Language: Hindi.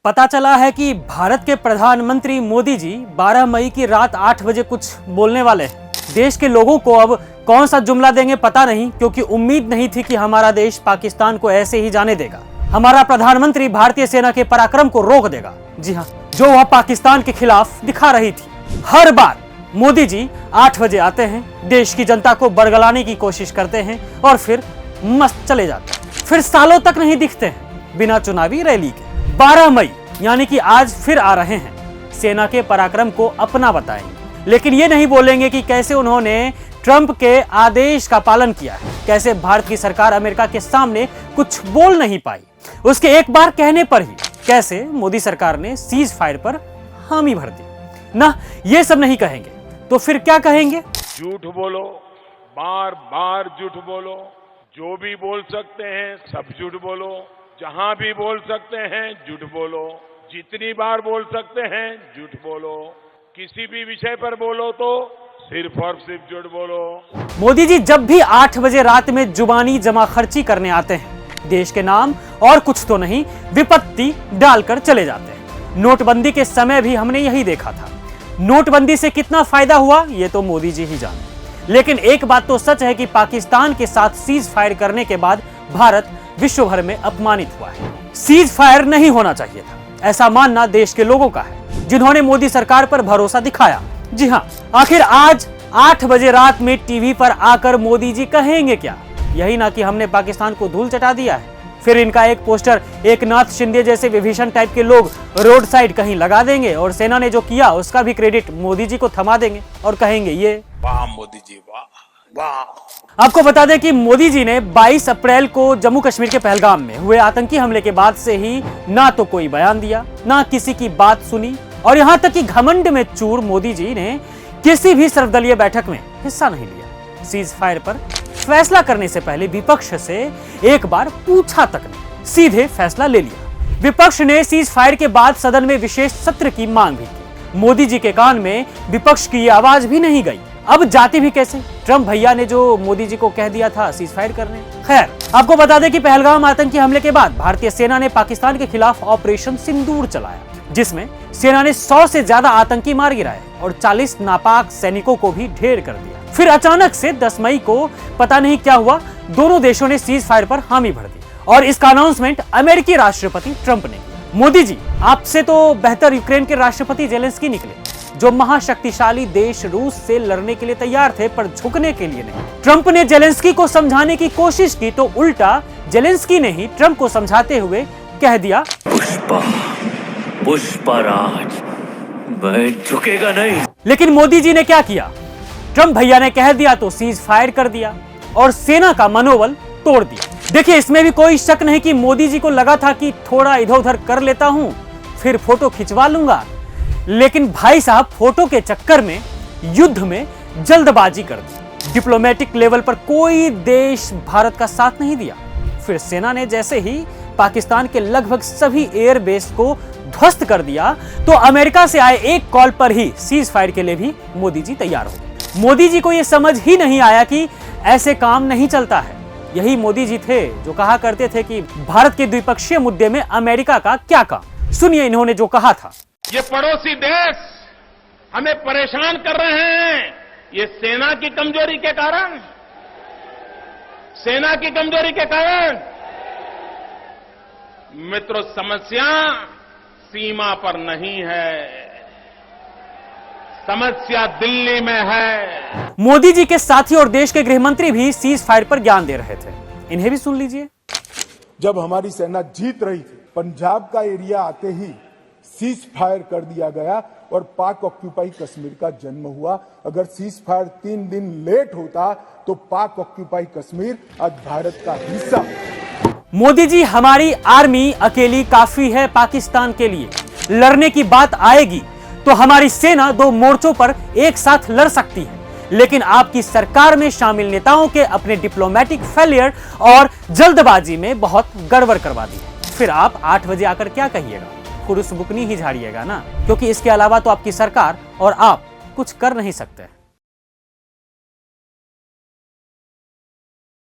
पता चला है कि भारत के प्रधानमंत्री मोदी जी 12 मई की रात 8 बजे कुछ बोलने वाले हैं। देश के लोगों को अब कौन सा जुमला देंगे पता नहीं, क्योंकि उम्मीद नहीं थी कि हमारा देश पाकिस्तान को ऐसे ही जाने देगा। हमारा प्रधानमंत्री भारतीय सेना के पराक्रम को रोक देगा। जी हाँ, जो वह पाकिस्तान के खिलाफ दिखा रही थी। हर बार मोदी जी 8 बजे आते हैं, देश की जनता को बरगलाने की कोशिश करते हैं और फिर मस्त चले जाते हैं। फिर सालों तक नहीं दिखते हैं बिना चुनावी रैली के। 12 मई यानी कि आज फिर आ रहे हैं, सेना के पराक्रम को अपना बताएंगे, लेकिन ये नहीं बोलेंगे कि कैसे उन्होंने ट्रंप के आदेश का पालन किया है, कैसे भारत की सरकार अमेरिका के सामने कुछ बोल नहीं पाई, उसके एक बार कहने पर ही कैसे मोदी सरकार ने सीज फायर पर हामी भर दी। ना ये सब नहीं कहेंगे तो फिर क्या कहेंगे? झूठ बोलो, बार बार झूठ बोलो, जो भी बोल सकते हैं सब झूठ बोलो, जहां भी बोल सकते हैं झूठ बोलो, जितनी बार बोल सकते हैं झूठ बोलो, किसी भी विषय पर बोलो तो सिर्फ और सिर्फ झूठ बोलो। मोदी जी जब भी 8 बजे रात में जुबानी जमा खर्ची करने आते हैं, देश के नाम और कुछ तो नहीं विपत्ति डालकर चले जाते हैं। नोटबंदी के समय भी हमने यही देखा था। नोटबंदी से कितना फायदा हुआ ये तो मोदी जी ही जाने, लेकिन एक बात तो सच है कि पाकिस्तान के साथ सीज फायर करने के बाद भारत विश्व भर में अपमानित हुआ है। सीज फायर नहीं होना चाहिए था, ऐसा मानना देश के लोगों का है, जिन्होंने मोदी सरकार पर भरोसा दिखाया। जी हाँ, आखिर आज 8 बजे रात में टीवी पर आकर मोदी जी कहेंगे क्या? यही ना कि हमने पाकिस्तान को धूल चटा दिया है। फिर इनका एक पोस्टर एकनाथ शिंदे जैसे विभीषण टाइप के लोग रोड साइड कहीं लगा देंगे और सेना ने जो किया उसका भी क्रेडिट मोदी जी को थमा देंगे और कहेंगे ये वाह मोदी जी, वाह वाह। आपको बता दें कि मोदी जी ने 22 अप्रैल को जम्मू कश्मीर के पहलगाम में हुए आतंकी हमले के बाद से ही ना तो कोई बयान दिया, ना किसी की बात सुनी, और यहां तक कि घमंड में चूर मोदी जी ने किसी भी सर्वदलीय बैठक में हिस्सा नहीं लिया। सीज फायर पर फैसला करने से पहले विपक्ष से एक बार पूछा तक नहीं, सीधे फैसला ले लिया। विपक्ष ने सीज फायर के बाद सदन में विशेष सत्र की मांग भी की। मोदी जी के कान में विपक्ष की आवाज भी नहीं गई। अब जाती भी कैसे? ट्रंप भैया ने जो मोदी जी को कह दिया था सीज फायर करने। खैर, आपको बता दें कि पहलगाम आतंकी हमले के बाद भारतीय सेना ने पाकिस्तान के खिलाफ ऑपरेशन सिंदूर चलाया, जिसमें सेना ने 100 से ज्यादा आतंकी मार गिराए और 40 नापाक सैनिकों को भी ढेर कर दिया। फिर अचानक से 10 मई को पता नहीं क्या हुआ, दोनों देशों ने सीज फायर पर हामी भर दी और इसका अनाउंसमेंट अमेरिकी राष्ट्रपति ट्रंप ने किया। मोदी जी, आपसे तो बेहतर यूक्रेन के राष्ट्रपति जेलेंस्की निकले, जो महाशक्तिशाली देश रूस से लड़ने के लिए तैयार थे पर झुकने के लिए नहीं। ट्रंप ने जेलेंस्की को समझाने की कोशिश की तो उल्टा जेलेंस्की ने ही ट्रंप को समझाते हुए कह दिया, पुष्पराज, मैं झुकेगा नहीं। लेकिन मोदी जी ने क्या किया? ट्रंप भैया ने कह दिया तो सीज फायर कर दिया और सेना का मनोबल तोड़ दिया। देखिए, इसमें भी कोई शक नहीं कि मोदी जी को लगा था कि थोड़ा इधर उधर कर लेता हूं, फिर फोटो खिंचवा लूंगा, लेकिन भाई साहब फोटो के चक्कर में युद्ध में जल्दबाजी कर दी। डिप्लोमेटिक लेवल पर कोई देश भारत का साथ नहीं दिया। फिर सेना ने जैसे ही पाकिस्तान के लगभग सभी एयरबेस को ध्वस्त कर दिया तो अमेरिका से आए एक कॉल पर ही सीज फायर के लिए भी मोदी जी तैयार हो गए। मोदी जी को यह समझ ही नहीं आया कि ऐसे काम नहीं चलता है। यही मोदी जी थे जो कहा करते थे कि भारत के द्विपक्षीय मुद्दे में अमेरिका का क्या काम। सुनिए इन्होंने जो कहा था। ये पड़ोसी देश हमें परेशान कर रहे हैं, ये सेना की कमजोरी के कारण, सेना की कमजोरी के कारण। मित्रों, समस्या सीमा पर नहीं है, समस्या दिल्ली में है। मोदी जी के साथी और देश के गृह मंत्री भी सीज फायर पर ज्ञान दे रहे थे, इन्हें भी सुन लीजिए। जब हमारी सेना जीत रही थी, पंजाब का एरिया आते ही सीज फायर कर दिया गया और पाक ऑक्यूपाई कश्मीर का जन्म हुआ। अगर सीज फायर 3 दिन लेट होता तो पाक ऑक्यूपाई कश्मीर आज भारत का हिस्सा। मोदी जी, हमारी आर्मी अकेली काफी है पाकिस्तान के लिए। लड़ने की बात आएगी तो हमारी सेना 2 मोर्चों पर एक साथ लड़ सकती है, लेकिन आपकी सरकार में शामिल नेताओं के अपने डिप्लोमेटिक फेलियर और जल्दबाजी में बहुत गड़बड़ करवा दी है। फिर आप 8 बजे आकर क्या कहिएगा? कुरुस बुकनी ही झाड़िएगा ना, क्योंकि इसके अलावा तो आपकी सरकार और आप कुछ कर नहीं सकते।